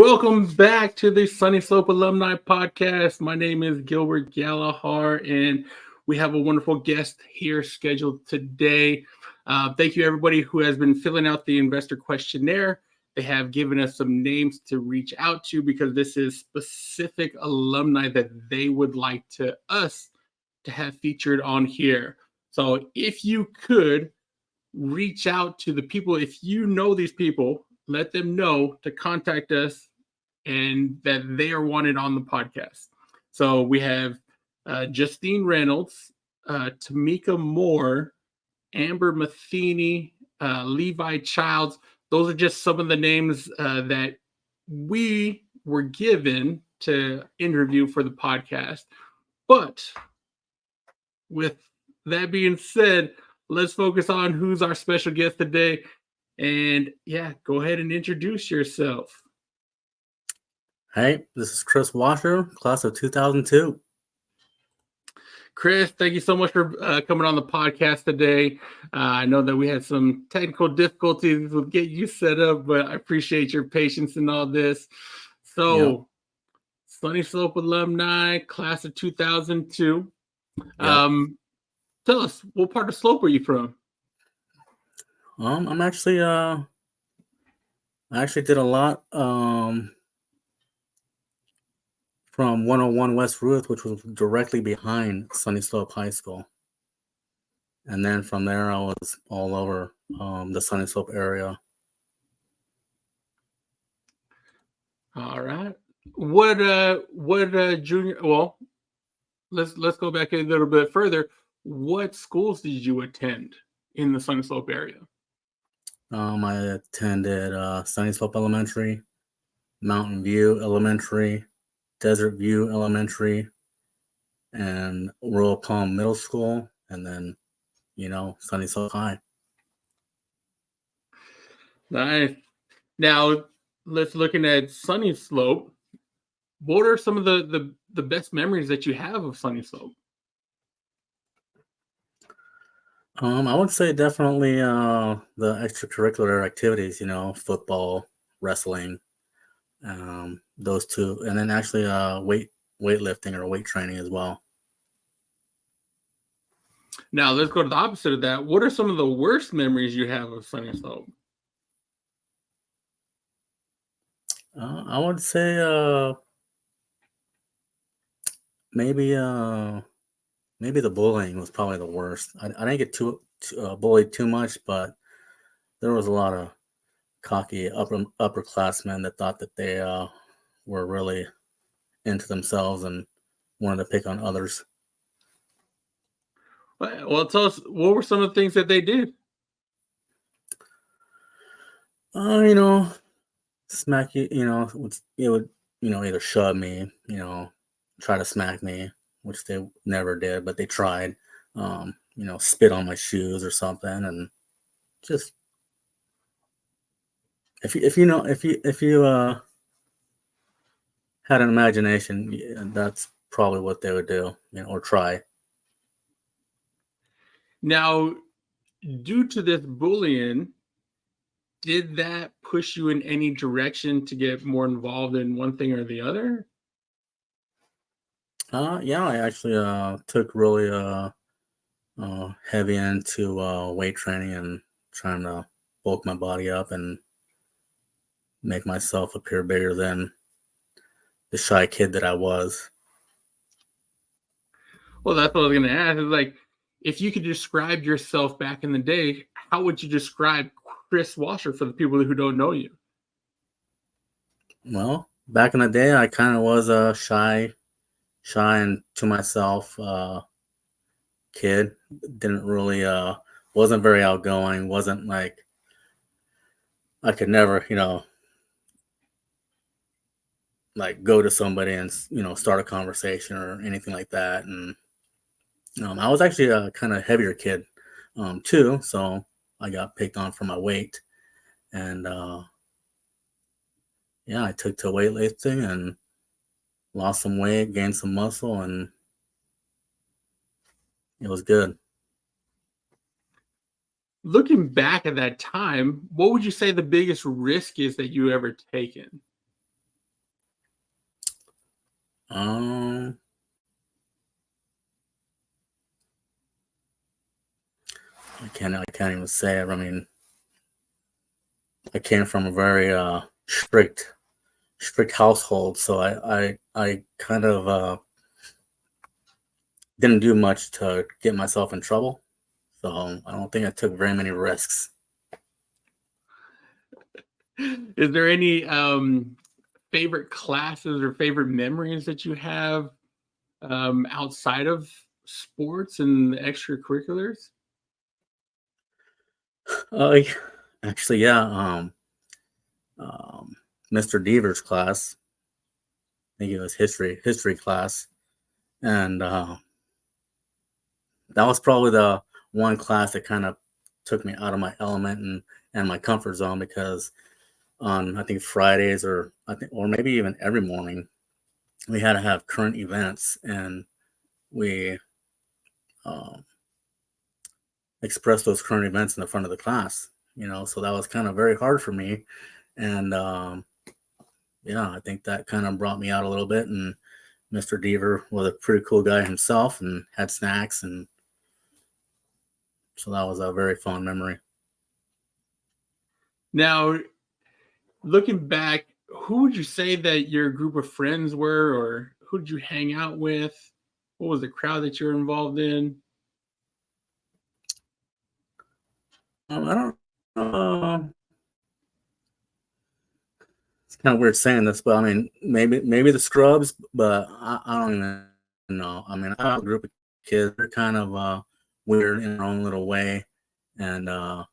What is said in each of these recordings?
Welcome back to the Sunnyslope Alumni Podcast. My name is Gilbert Gallagher, and we have a wonderful guest here scheduled today. Thank you, everybody who has been filling out the investor questionnaire. They have given us some names to reach out to because this is specific alumni that they would like us to have featured on here. So if you could reach out to the people, if you know these people, let them know to contact us and that they are wanted on the podcast. So we have Justine Reynolds, Tamika Moore, Amber Matheny, Levi Childs. Those are just some of the names that we were given to interview for the podcast. But with that being said, let's focus on who's our special guest today. And yeah, go ahead and introduce yourself. Hey, this is Chris Wascher, class of 2002. Chris, thank you so much for coming on the podcast today. I know that we had some technical difficulties with getting you set up, but I appreciate your patience in all this. So, Sunnyslope alumni, class of 2002. Yep. Tell us, what part of Slope are you from? I'm actually, I actually did a lot from 101 West Ruth, which was directly behind Sunnyslope High School. And then from there, I was all over the Sunnyslope area. All right. What junior? Well, let's go back a little bit further. What schools did you attend in the Sunnyslope area? I attended Sunnyslope Elementary, Mountain View Elementary, Desert View Elementary, and Royal Palm Middle School, and then, Sunnyslope High. Nice. Now, let's looking at Sunnyslope. What are some of the best memories that you have of Sunnyslope? I would say definitely the extracurricular activities, football, wrestling, those two, and then actually weightlifting or weight training as well. Now let's go to the opposite of that. What are some of the worst memories you have of Sunnyslope? I would say maybe the bullying was probably the worst. I didn't get too bullied too much, but there was a lot of cocky upperclassmen that thought that they were really into themselves and wanted to pick on others. Well, tell us, what were some of the things that they did? Smack you. It would either shove me, try to smack me, which they never did, but they tried. Spit on my shoes or something, and just if you had an imagination, that's probably what they would do, or try. Now, due to this bullying, did that push you in any direction to get more involved in one thing or the other? Yeah, I actually took really heavy into weight training and trying to bulk my body up and make myself appear bigger than the shy kid that I was. Well, that's what I was going to ask. Is like, if you could describe yourself back in the day, how would you describe Chris Wascher for the people who don't know you? Well, back in the day, I kind of was a shy and to myself kid. Didn't really wasn't very outgoing. Wasn't like I could never like go to somebody and start a conversation or anything like that. And I was actually a kind of heavier kid too, so I got picked on for my weight. And I took to weightlifting and lost some weight, gained some muscle, and it was good. Looking back at that time, what would you say the biggest risk is that you ever taken? Um, I can't even say it. I mean, I came from a very strict household, so I kind of didn't do much to get myself in trouble. So I don't think I took very many risks. Is there any favorite classes or favorite memories that you have outside of sports and extracurriculars? Uh, Actually, yeah. Um, Mr. Deaver's class. I think it was history class, and that was probably the one class that kind of took me out of my element and my comfort zone, because on, I think, Fridays, or maybe even every morning, we had to have current events, and we um, expressed those current events in the front of the class. So that was kind of very hard for me, and yeah, I think that kind of brought me out a little bit. And Mr. Deaver was a pretty cool guy himself, and had snacks, and so that was a very fond memory. Now, looking back, who would you say that your group of friends were, or who did you hang out with? What was the crowd that you're involved in? I don't. It's kind of weird saying this, but I mean, maybe the scrubs, but I don't even know. I mean, I have a group of kids. They're kind of weird in their own little way, and um,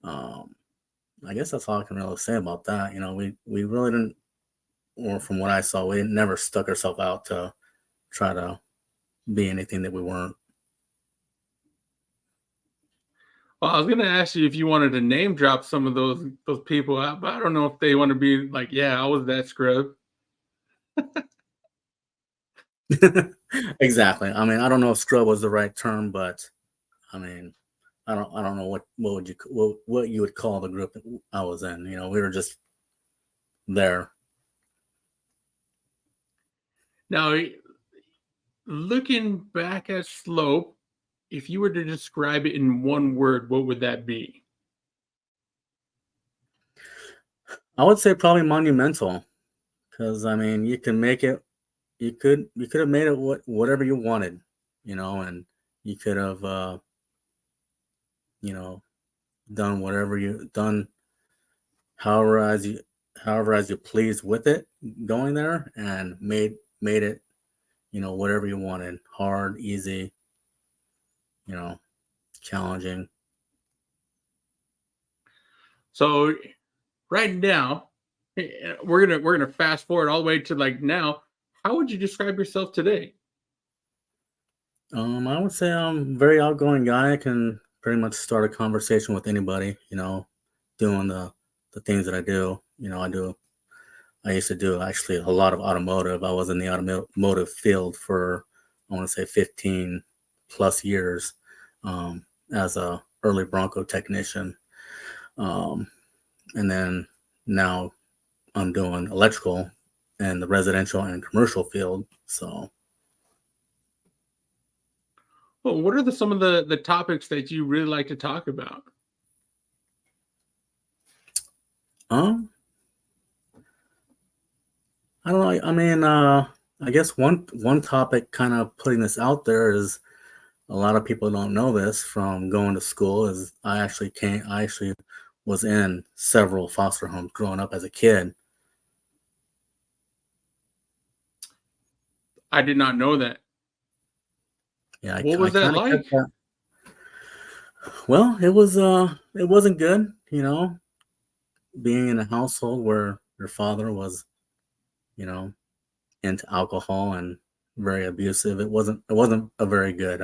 I guess that's all I can really say about that. We really didn't, or from what I saw, we never stuck ourselves out to try to be anything that we weren't. Well, I was gonna ask you if you wanted to name drop some of those people, but I don't know if they want to be like, yeah, I was that scrub. Exactly. I mean, I don't know if scrub was the right term, but I mean, I don't know what you would call the group that I was in. We were just there. Now, looking back at Slope, if you were to describe it in one word, what would that be? I would say probably monumental, because I mean, you can make it. You could have made it whatever you wanted, and you could have you know done whatever you done, however as you pleased with it, going there, and made it, whatever you wanted, hard, easy, you know challenging. So right now, we're gonna fast forward all the way to like now. How would you describe yourself today? I would say I'm a very outgoing guy. I can pretty much start a conversation with anybody, doing the things that I do. I used to do actually a lot of automotive. I was in the automotive field for, I want to say, 15 plus years, as a early Bronco technician. Um, and then now I'm doing electrical in the residential and commercial field. So, Well, what are some of the topics that you really like to talk about? um, I don't know. I mean, I guess one topic, kind of putting this out there, is a lot of people don't know this from going to school. Is I actually was in several foster homes growing up as a kid. I did not know that. Yeah, What I was that kind of like? kept that. Well, it wasn't good, being in a household where your father was, you know, into alcohol and very abusive. It wasn't a very good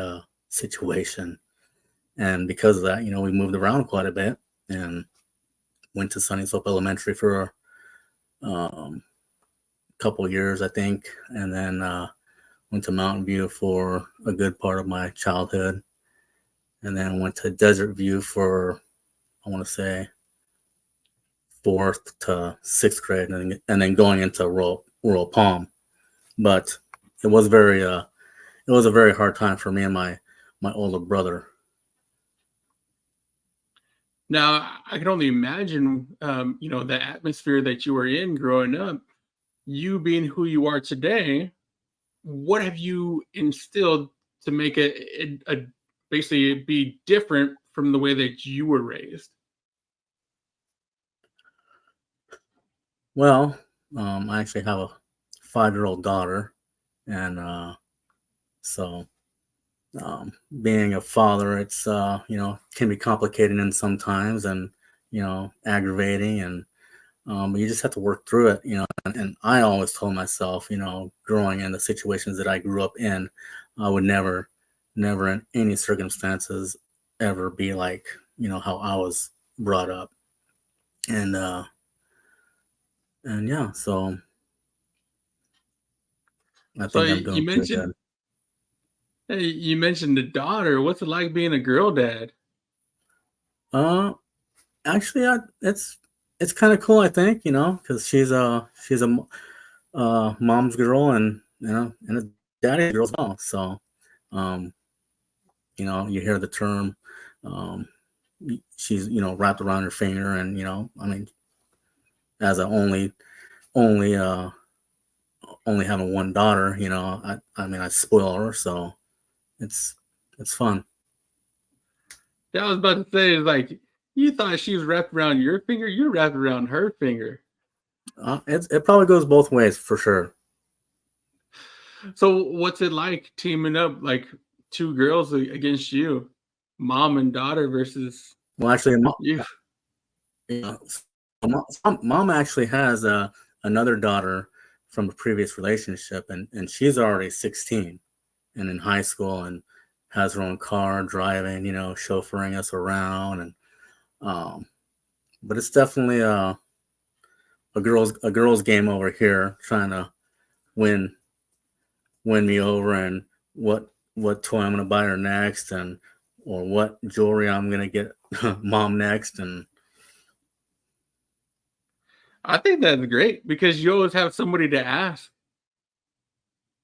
situation. And because of that, we moved around quite a bit, and went to Sunnyslope Elementary for um, a couple years, I think, and then went to Mountain View for a good part of my childhood, and then went to Desert View for, I want to say, fourth to sixth grade, and then going into Rural Palm. But it was very it was a very hard time for me and my older brother. Now, I can only imagine, the atmosphere that you were in growing up. You being who you are today, what have you instilled to make a basically be different from the way that you were raised? Well, I actually have a 5-year-old daughter, and so being a father, it's can be complicated in sometimes, and aggravating, and but you just have to work through it, and I always told myself, growing in the situations that I grew up in, I would never in any circumstances ever be like, how I was brought up. And yeah, so I So think I'm doing pretty good. you mentioned the daughter. What's it like being a girl dad? uh Actually, it's kind of cool, I think, because she's a mom's girl, and and a daddy's girl as well. So um you hear the term, um she's wrapped around her finger, and I mean, as a only only having one daughter, I mean, I spoil her, so it's it's fun. Yeah, I was about to say, like, you thought she was wrapped around your finger, you're wrapped around her finger. It probably goes both ways for sure. So what's it like teaming up like two girls against you, mom and daughter versus Well, actually, you? yeah, mom actually has another daughter from a previous relationship, and she's already 16 and in high school, and has her own car, driving, chauffeuring us around, and um, but it's definitely a girl's game over here, trying to win win me over, and what toy I'm gonna buy her next, and or what jewelry I'm gonna get mom next, and I think that's great because you always have somebody to ask.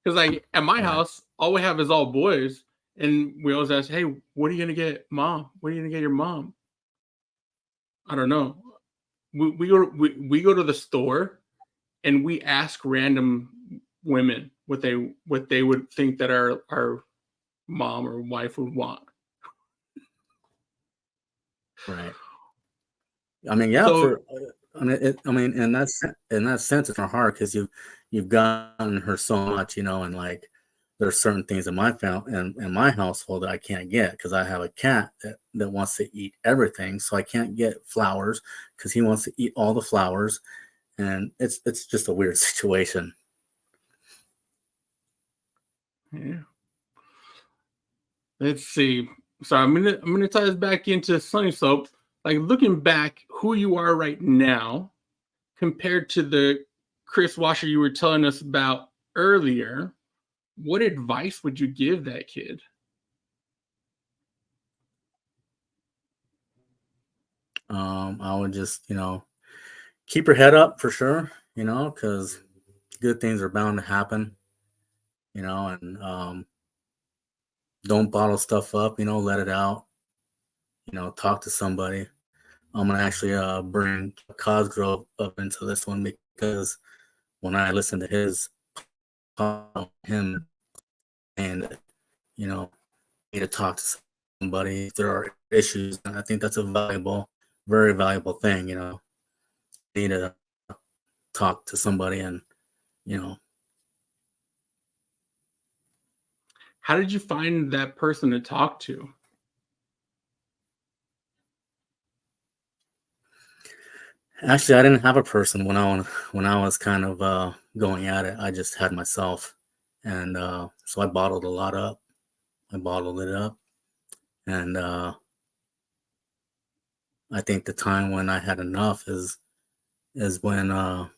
Because like at my right, house, all we have is all boys, and we always ask, "Hey, what are you gonna get, mom? What are you gonna get your mom?" I don't know. We go to the store and we ask random women what they would think that our mom or wife would want. right. I mean, yeah, So I mean, in that sense, it's not hard because you've gotten her so much, and like there's certain things in in my household that I can't get because I have a cat that wants to eat everything, so I can't get flowers because he wants to eat all the flowers, and it's just a weird situation. yeah, let's see. So I'm gonna tie this back into Sunnyslope. Like looking back, who you are right now compared to the Chris Washer you were telling us about earlier, what advice would you give that kid? I would just keep your head up for sure, because good things are bound to happen, and don't bottle stuff up, let it out, talk to somebody. I'm gonna actually bring Cosgrove up into this one because when I listen to him, and you know, need to talk to somebody if there are issues, and I think that's a very valuable thing. Need to talk to somebody, and you know, How did you find that person to talk to? actually, I didn't have a person when I was kind of going at it. I just had myself, and so I bottled a lot up. I bottled it up, and I think the time when I had enough is when I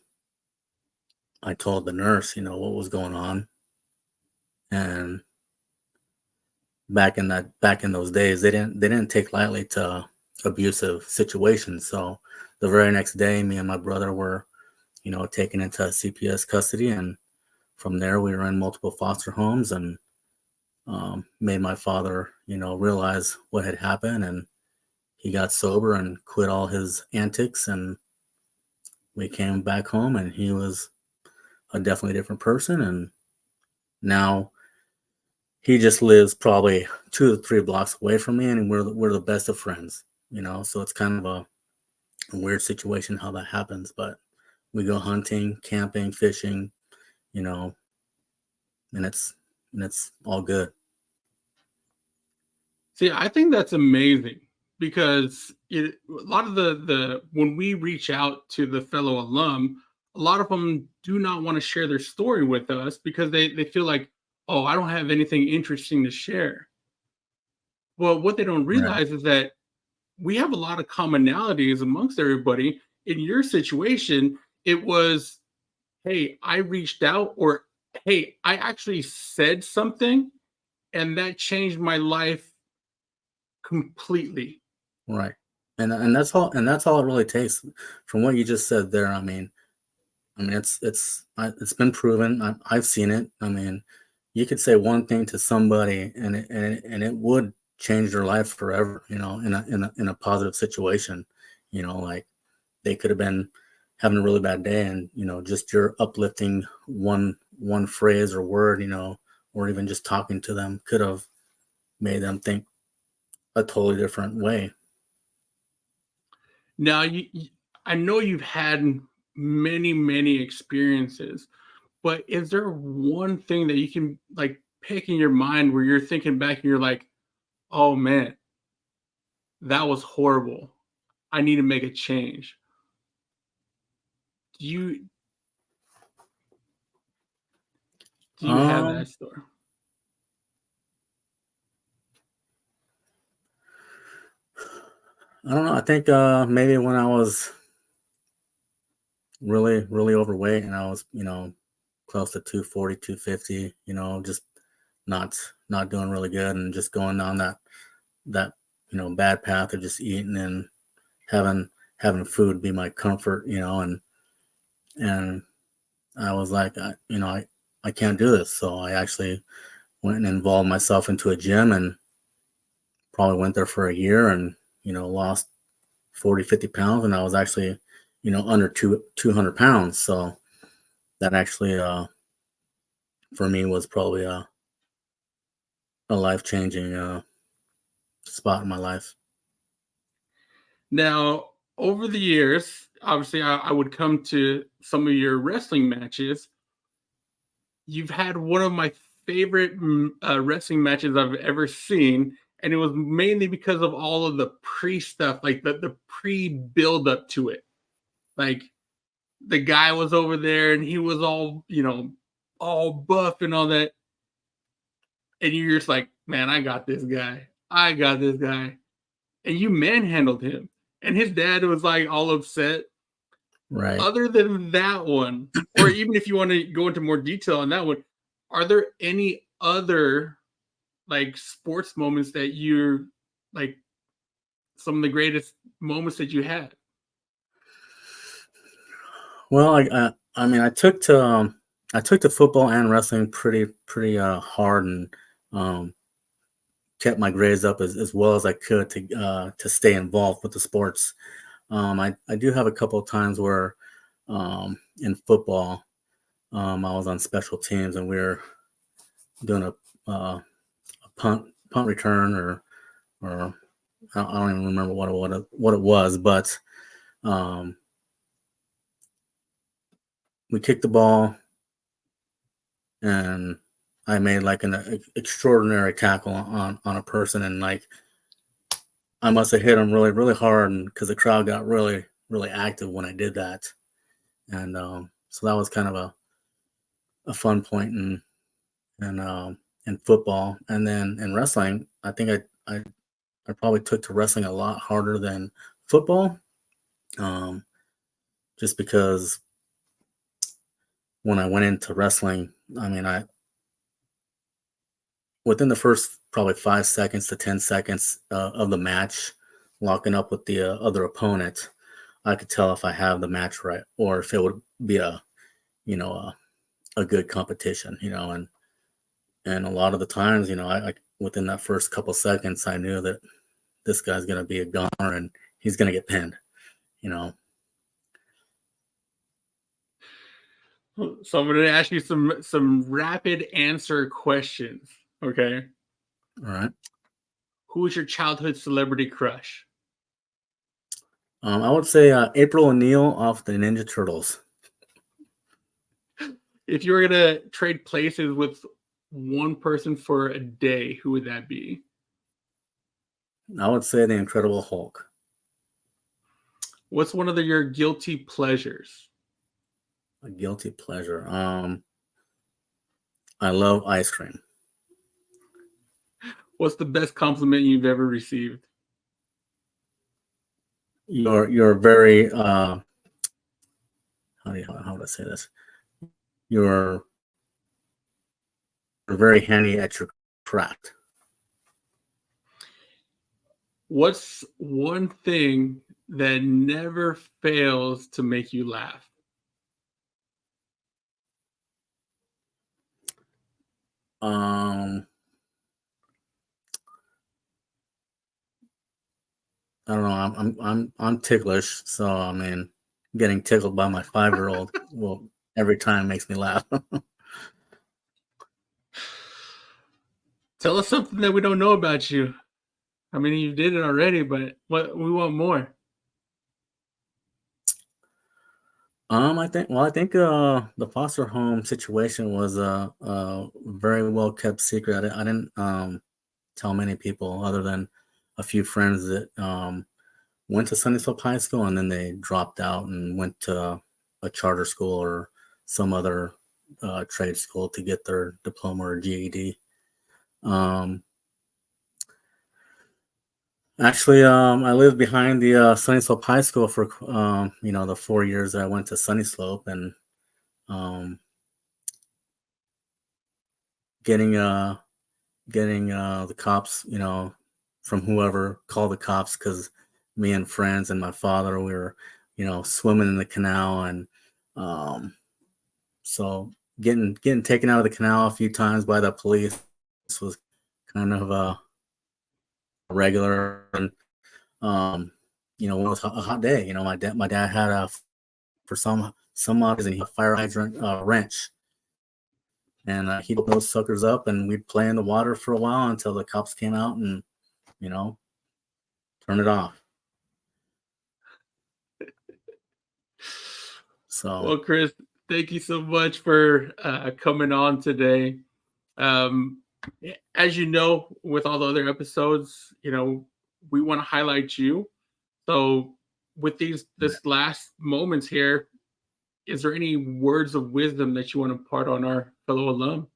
told the nurse, what was going on, and back in those days, they didn't take lightly to abusive situations. So the very next day, me and my brother were, taken into CPS custody and from there, we were in multiple foster homes, and made my father, realize what had happened, and he got sober and quit all his antics, and we came back home, and he was a definitely different person, and now he just lives probably 2 to 3 blocks away from me, and we're the best of friends, so it's kind of a weird situation how that happens, but we go hunting, camping, fishing, and it's all good. See, I think that's amazing because a lot of the when we reach out to the fellow alum, a lot of them do not want to share their story with us because they feel like, oh, I don't have anything interesting to share. Well, what they don't Right. realize is that we have a lot of commonalities amongst everybody. In your situation, it was, hey, I reached out, or hey, I actually said something, and that changed my life completely. Right. And that's all it really takes. From what you just said there, it's been proven. I've seen it. You could say one thing to somebody, and it would change their life forever. In a positive situation. Like they could have been having a really bad day, and just your uplifting one phrase or word, or even just talking to them could have made them think a totally different way. Now, I know you've had many, many experiences, but is there one thing that you can like pick in your mind where you're thinking back and you're like, oh man, that was horrible. I need to make a change. Do you have that Um, story? I don't know. I think maybe when I was really, really overweight, and I was, close to 240, 250, just not not doing really good, and just going down that bad path of just eating and having food be my comfort, and I was like, I can't do this. So I actually went and involved myself into a gym, and probably went there for a year, and lost 40, 50 pounds, and I was actually under 200 pounds. So that actually for me was probably a life-changing spot in my life. Now, over the years, obviously, I would come to some of your wrestling matches. You've had one of my favorite wrestling matches I've ever seen, and it was mainly because of all of the pre stuff, like the pre build up to it. Like the guy was over there, and he was all all buff and all that, and you're just like, man, I got this guy. I got this guy, and you manhandled him, and his dad was like all upset. Right. Other than that one, or even if you want to go into more detail on that one, are there any other like sports moments that you're like some of the greatest moments that you had? Well, I took to football and wrestling pretty hard, and um, kept my grades up as well as I could to stay involved with the sports. I do have a couple of times where in football, I was on special teams, and we were doing a punt return, or I don't even remember what it was, but um, we kicked the ball, and I made like an extraordinary tackle on a person, and like I must have hit him really really hard, and because the crowd got really really active when I did that, and so that was kind of a fun point in football. And then in wrestling, I think I probably took to wrestling a lot harder than football, um, just because when I went into wrestling, I within the first probably 5 seconds to 10 seconds of the match, locking up with the other opponent, I could tell if I have the match right, or if it would be a a good competition, and a lot of the times, I within that first couple seconds, I knew that this guy's going to be a goner and he's going to get pinned, So I'm going to ask you some rapid answer questions. Okay. All right. Who is your childhood celebrity crush? I would say April O'Neil off the Ninja Turtles. If you were going to trade places with one person for a day, who would that be? I would say the Incredible Hulk. What's one of your guilty pleasures? A guilty pleasure. I love ice cream. What's the best compliment you've ever received? You're very how would I say this? You're very handy at your craft. What's one thing that never fails to make you laugh? I don't know. I'm ticklish, so I mean, getting tickled by my 5-year-old will every time makes me laugh. Tell us something that we don't know about you. I mean, you did it already, but we want more. I think the foster home situation was a very well kept secret. I didn't tell many people other than a few friends that went to Sunnyslope High School and then they dropped out and went to a charter school or some other trade school to get their diploma or GED. Actually, I lived behind the Sunnyslope High School for the 4 years that I went to Sunnyslope, and getting the cops, from whoever called the cops, because me and friends and my father, we were, swimming in the canal, and so getting taken out of the canal a few times by the police was kind of regular. And when it was a hot day, my dad had for some odd reason, he had a fire hydrant wrench, and he'd open those suckers up, and we'd play in the water for a while until the cops came out and turn it off. So, well, Chris, thank you so much for coming on today. As you know, with all the other episodes, we want to highlight you. So with this last moments here, is there any words of wisdom that you want to impart on our fellow alum?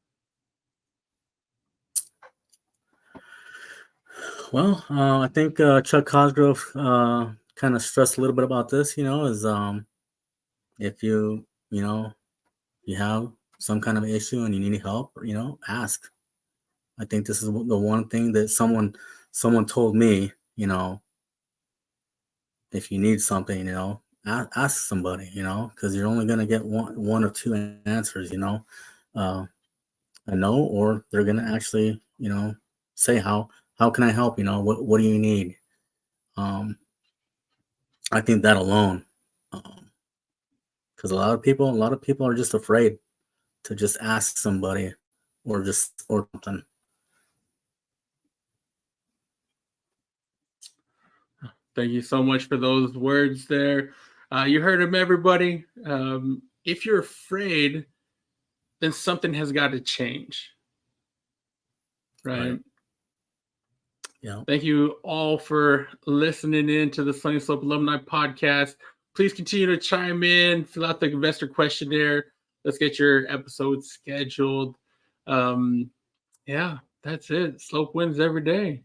Well, I think Chuck Cosgrove kind of stressed a little bit about this, is if you have some kind of issue and you need help, ask. I think this is the one thing that someone told me, if you need something, ask somebody, because you're only going to get one or two answers, a no, or they're going to actually, say, how can I help? What do you need? I think that alone, because a lot of people are just afraid to just ask somebody or something. Thank you so much for those words there. You heard them, everybody. If you're afraid, then something has got to change. Right? Yeah. Thank you all for listening in to the Sunnyslope Alumni Podcast. Please continue to chime in, fill out the investor questionnaire. Let's get your episode scheduled. Yeah, that's it. Slope wins every day.